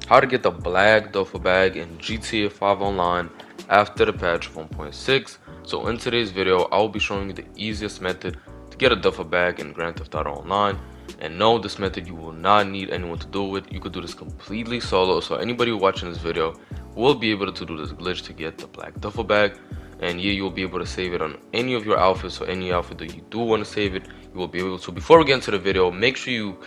how to get the black duffel bag in GTA 5 Online after the patch 1.6. So in today's video, I will be showing you the easiest method to get a duffel bag in Grand Theft Auto Online. And no, this method you will not need anyone to do it. You could do this completely solo. So anybody watching this video will be able to do this glitch to get the black duffel bag. And yeah, you'll be able to save it on any of your outfits. So any outfit that you do want to save it, you will be able to. Before we get into the video, make sure you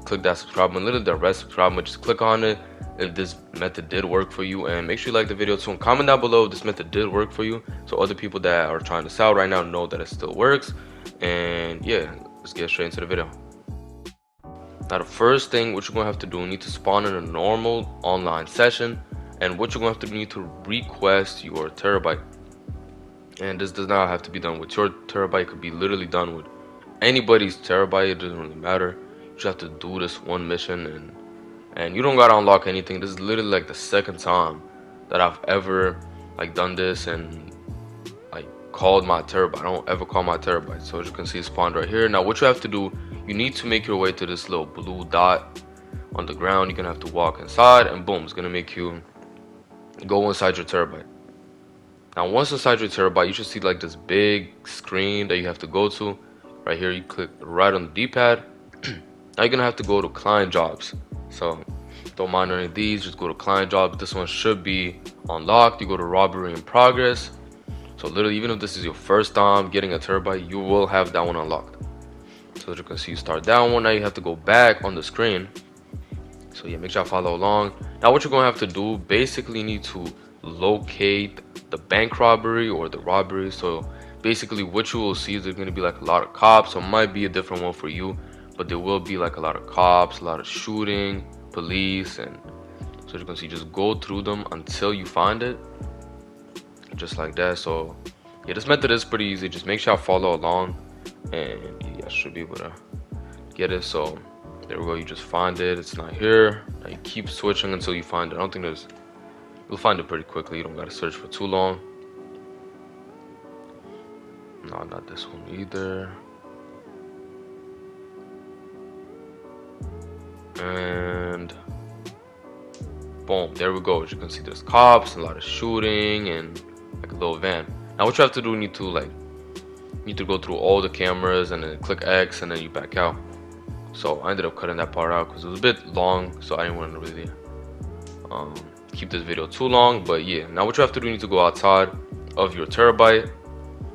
click that subscribe button, literally the red subscribe button. Just click on it if this method did work for you, and make sure you like the video too, and comment down below if this method did work for you, so other people that are trying this out right now know that it still works. And yeah, let's get straight into the video. Now the first thing what you're gonna have to do, you need to spawn in a normal online session, and what you're gonna have to do, you need to request your terabyte. And this does not have to be done with your terabyte, it could be literally done with anybody's terabyte. It doesn't really matter. You just have to do this one mission, and you don't gotta unlock anything. This is literally like the second time that I've ever like done this and like called my terabyte. I don't ever call my terabyte. So as you can see, it spawned right here. Now what you have to do, you need to make your way to this little blue dot on the ground. You're gonna have to walk inside, and boom, it's gonna make you go inside your terabyte. Now once inside your terabyte, you should see like this big screen that you have to go to. Right here, you click right on the D-pad. Now you're gonna have to go to client jobs. So don't mind any of these, just go to client jobs. This one should be unlocked. You go to robbery in progress. So literally, even if this is your first time getting a terabyte, you will have that one unlocked. So as you can see, you start that one. Now you have to go back on the screen. So yeah, make sure you follow along. Now what you're gonna have to do, basically you need to locate the bank robbery or the robbery. So basically what you will see is there's going to be like a lot of cops. So it might be a different one for you, but there will be like a lot of cops, a lot of shooting, police, and so you can see, just go through them until you find it, just like that. So yeah, this method is pretty easy. Just make sure I follow along, and yeah, I should be able to get it. So there we go, you just find it, it's not here. Now you keep switching until you find it. I don't think there's, you'll find it pretty quickly. You don't gotta search for too long. No, not this one either. And boom, there we go. As you can see, there's cops, a lot of shooting, and like a little van. Now what you have to do, you need to go through all the cameras and then click X, and then you back out. So I ended up cutting that part out because it was a bit long, so I didn't want to really keep this video too long. But yeah, now what you have to do, you need to go outside of your terabyte.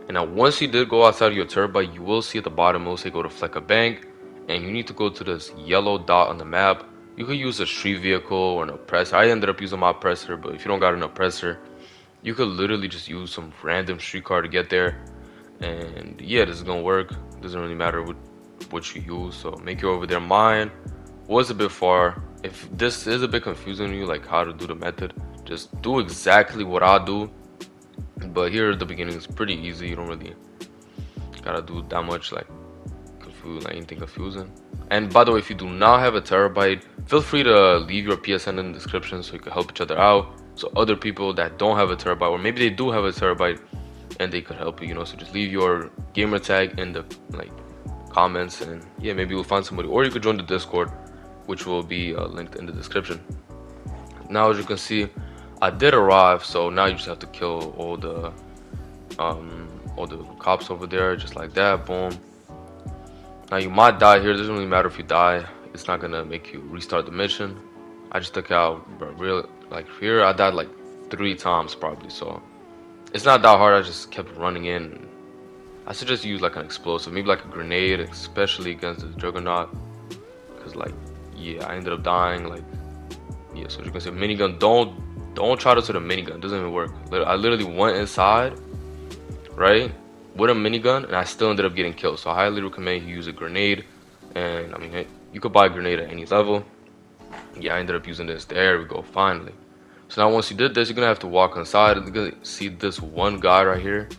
And now once you did go outside of your terabyte, you will see at the bottom it will say go to Fleck a Bank, and you need to go to this yellow dot on the map. You could use a street vehicle or an oppressor. I ended up using my oppressor, but if you don't got an oppressor, you could literally just use some random streetcar to get there. And yeah, this is gonna work. It doesn't really matter what you use, so make it over there. Mine was a bit far. If this is a bit confusing to you, like how to do the method, just do exactly what I do. But here at the beginning, it's pretty easy. You don't really gotta do that much like anything confusing. And by the way, if you do not have a terabyte, feel free to leave your PSN in the description so you can help each other out. So other people that don't have a terabyte, or maybe they do have a terabyte and they could help you, you know. So just leave your gamer tag in the like comments, and yeah, maybe we'll find somebody. Or you could join the Discord, which will be linked in the description. Now as you can see, I did arrive, so now you just have to kill all the cops over there, just like that. Boom. Now you might die here. It doesn't really matter if you die. It's not gonna make you restart the mission. I just took out, real like here I died like 3 times probably, so it's not that hard. I just kept running in. I suggest use like an explosive, maybe like a grenade, especially against the juggernaut, because like yeah, I ended up dying. Like yeah, so as you can see, minigun, don't try to the minigun, it doesn't even work. I literally went inside right with a minigun, and I still ended up getting killed. So I highly recommend you use a grenade. And I mean, you could buy a grenade at any level. Yeah, I ended up using this. There we go, finally. So now once you did this, you're gonna have to walk inside, and you're gonna see this one guy right here.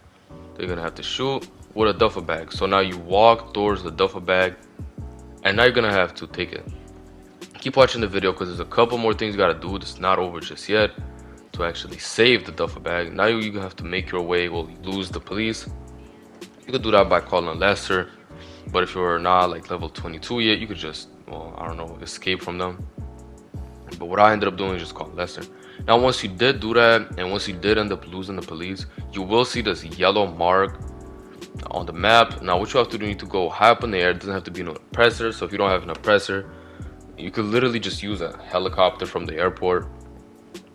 They're gonna have to shoot with a duffel bag. So now you walk towards the duffel bag, and now you're gonna have to take it. Keep watching the video because there's a couple more things you gotta do. It's not over just yet to actually save the duffel bag. Now you have to make your way. Well, you lose the police. You could do that by calling Lester, but if you're not like level 22 yet, you could just, well, I don't know, escape from them. But what I ended up doing is just call Lester. Now, once you did do that, and once you did end up losing the police, you will see this yellow mark on the map. Now, what you have to do, you need to go high up in the air. It doesn't have to be an oppressor. So if you don't have an oppressor, you could literally just use a helicopter from the airport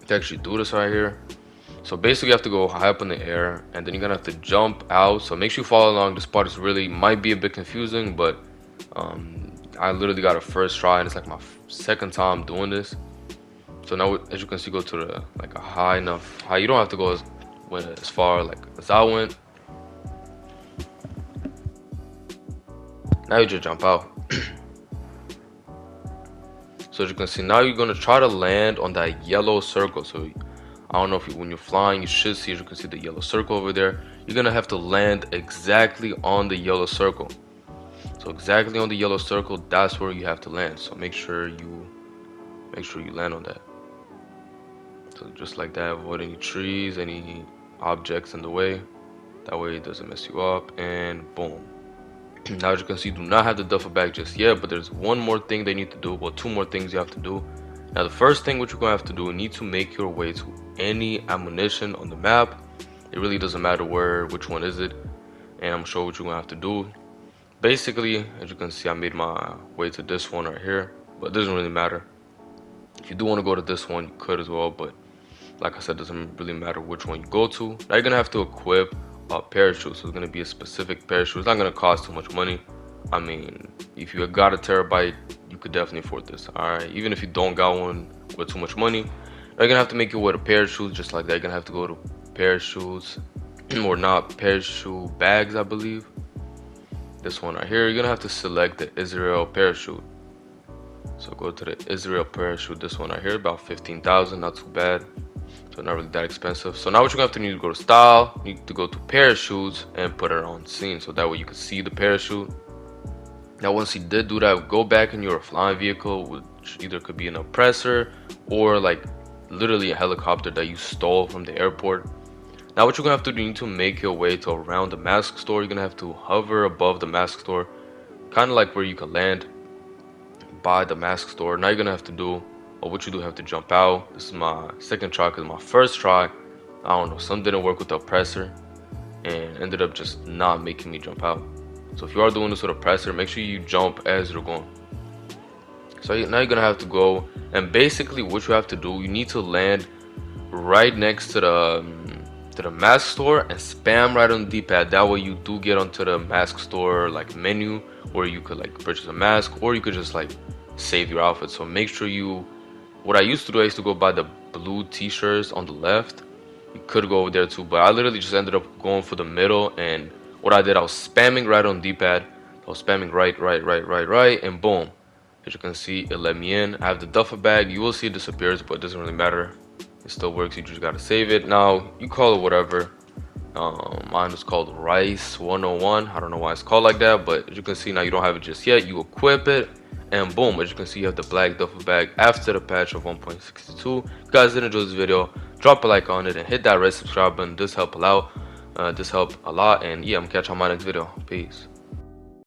to actually do this right here. So basically you have to go high up in the air, and then you're gonna have to jump out. So make sure you follow along. This part is really might be a bit confusing, but I literally got a first try, and it's like my second time doing this. So now, as you can see, go to the like a high enough high. You don't have to go as far like as I went. Now you just jump out. So as you can see, now you're gonna try to land on that yellow circle. So I don't know if when you're flying, you should see, as you can see, the yellow circle over there. You're gonna have to land exactly on the yellow circle. So exactly on the yellow circle, that's where you have to land. So make sure you land on that. So just like that, avoid any trees, any objects in the way. That way it doesn't mess you up, and boom. Now, as you can see, do not have the duffel bag just yet, but there's one more thing they need to do. Well, two more things you have to do. Now, the first thing what you're gonna have to do, you need to make your way to any ammunition on the map. It really doesn't matter which one is it, and I'm sure what you're gonna have to do. Basically, as you can see, I made my way to this one right here, but it doesn't really matter. If you do want to go to this one, you could as well, but like I said, it doesn't really matter which one you go to. Now you're gonna have to equip a parachute. So it's gonna be a specific parachute. It's not gonna cost too much money. I mean, if you got a terabyte, you could definitely afford this. Alright, even if you don't got one with too much money, you're gonna have to make your way to parachutes just like that. You're gonna have to go to parachutes or not, parachute bags, I believe. This one right here, you're gonna have to select the Israel parachute. So go to the Israel parachute, this one right here, about 15,000, not too bad. So not really that expensive. So now what you're gonna have to need to go to style, you need to go to parachutes and put it on scene, so that way you can see the parachute. Now once you did do that, go back in your flying vehicle, which either could be an oppressor or like literally a helicopter that you stole from the airport. Now what you're gonna have to do, you need to make your way to around the mask store. You're gonna have to hover above the mask store, kind of like where you can land by the mask store. Now you're gonna have to do, or what you do, have to jump out. This is my second try, because my first try, I don't know, something didn't work with the oppressor and ended up just not making me jump out. So if you are doing this with oppressor, make sure you jump as you're going. So now you're gonna have to go, and basically what you have to do, you need to land right next to the mask store and spam right on the D-pad. That way you do get onto the mask store like menu, where you could like purchase a mask, or you could just like save your outfit. So make sure you, what I used to do, I used to go buy the blue t-shirts on the left. You could go over there too, but I literally just ended up going for the middle. And what I did, I was spamming right on D-pad. I was spamming right, and boom. As you can see, it let me in. I have the duffel bag. You will see it disappears, but it doesn't really matter. It still works. You just gotta save it. Now you call it whatever. Mine is called Rice 101. I don't know why it's called like that, but as you can see, now you don't have it just yet. You equip it, and boom, as you can see, you have the black duffel bag after the patch of 1.62. If you guys did enjoy this video, drop a like on it and hit that red subscribe button. This help a lot. And yeah, I'm gonna catch you on my next video. Peace.